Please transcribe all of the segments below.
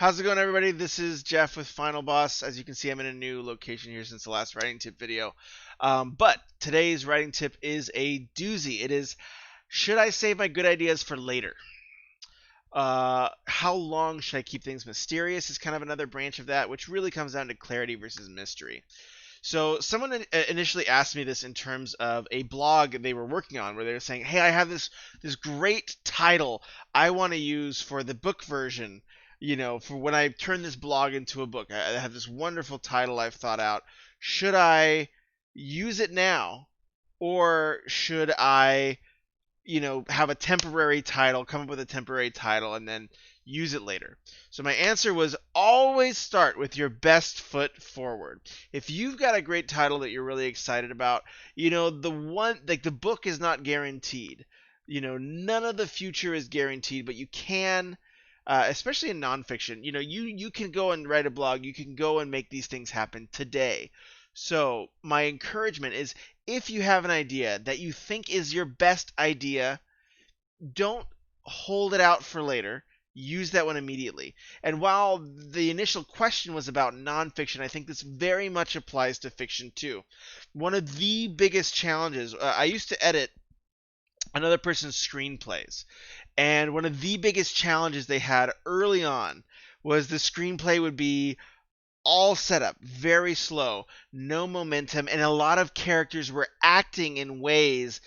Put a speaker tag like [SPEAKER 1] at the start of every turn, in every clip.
[SPEAKER 1] How's it going, everybody? This is Jeff with Final Boss. As you can see, I'm in a new location here since the last writing tip video. But today's writing tip is a doozy. It is, should I save my good ideas for later? How long should I keep things mysterious is kind of another branch of that, which really comes down to clarity versus mystery. So someone initially asked me this in terms of a blog they were working on, where they were saying, "Hey, I have this great title I want to use for the book version. For when I turn this blog into a book, I have this wonderful title I've thought out. Should I use it now, or should I, have a temporary title, come up with a temporary title, and then use it later?" So my answer was always start with your best foot forward. If you've got a great title that you're really excited about, the book is not guaranteed. None of the future is guaranteed, but you can, especially in nonfiction, you can go and write a blog, you can go and make these things happen today. So my encouragement is, if you have an idea that you think is your best idea, don't hold it out for later. Use that one immediately. And while the initial question was about nonfiction, I think this very much applies to fiction too. One of the biggest challenges, I used to edit another person's screenplays, and one of the biggest challenges they had early on was the screenplay would be all set up, very slow, no momentum, and a lot of characters were acting in ways,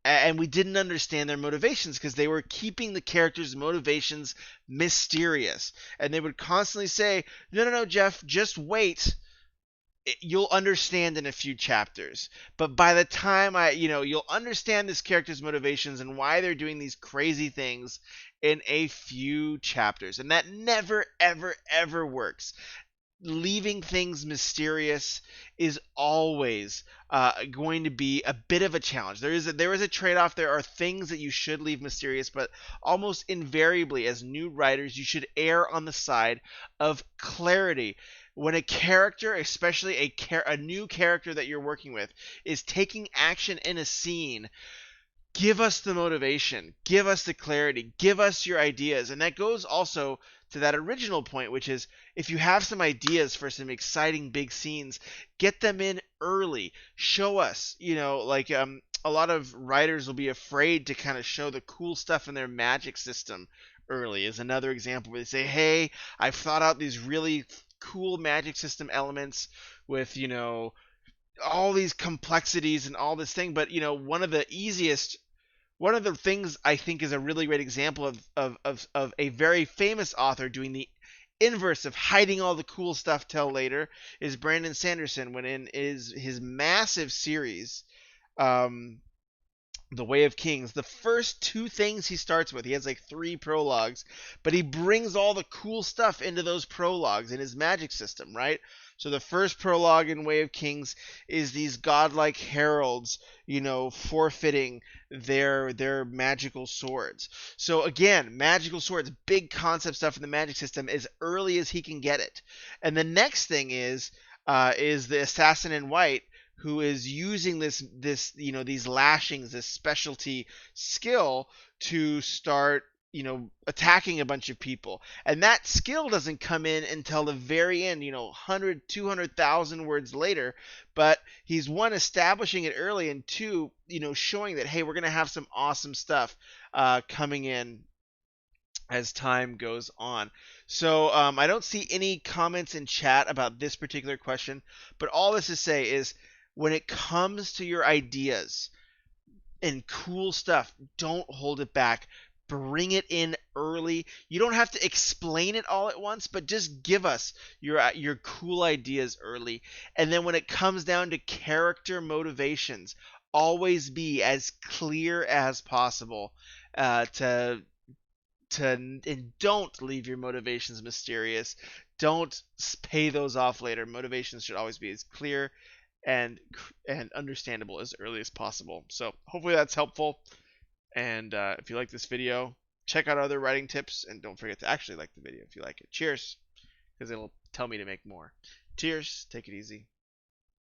[SPEAKER 1] and we didn't understand their motivations because they were keeping the characters' motivations mysterious. And they would constantly say, "No, no, no, Jeff, just wait. You'll understand in a few chapters." But by the time you'll understand this character's motivations and why they're doing these crazy things in a few chapters. And that never, ever, ever works. Leaving things mysterious is always going to be a bit of a challenge. There is a trade-off. There are things that you should leave mysterious, but almost invariably, as new writers, you should err on the side of clarity. When a character, especially a new character that you're working with, is taking action in a scene, give us the motivation, give us the clarity, give us your ideas. And that goes also to that original point, which is, if you have some ideas for some exciting big scenes, get them in early. Show us, a lot of writers will be afraid to kind of show the cool stuff in their magic system early, is another example where they say, "Hey, I've thought out these really cool magic system elements with, all these complexities and all this thing." But, one of the things I think is a really great example of a very famous author doing the inverse of hiding all the cool stuff till later is Brandon Sanderson, when in his massive series, The Way of Kings, the first two things he starts with, he has like 3 prologues, but he brings all the cool stuff into those prologues in his magic system, right? So the first prologue in Way of Kings is these godlike heralds, forfeiting their magical swords. So again, magical swords, big concept stuff in the magic system as early as he can get it. And the next thing is the assassin in white, who is using these lashings, this specialty skill, to start attacking a bunch of people. And that skill doesn't come in until the very end, 100, 200,000 words later. But he's, one, establishing it early, and two, showing that, hey, we're going to have some awesome stuff coming in as time goes on. So I don't see any comments in chat about this particular question, but all this to say is, when it comes to your ideas and cool stuff, don't hold it back. Bring it in early. You don't have to explain it all at once, but just give us your cool ideas early. And then when it comes down to character motivations, always be as clear as possible, and don't leave your motivations mysterious. Don't pay those off later. Motivations should always be as clear and understandable as early as possible. So hopefully that's helpful. And if you like this video, check out other writing tips, and don't forget to actually like the video if you like it. Cheers, because it'll tell me to make more. Cheers. Take it easy.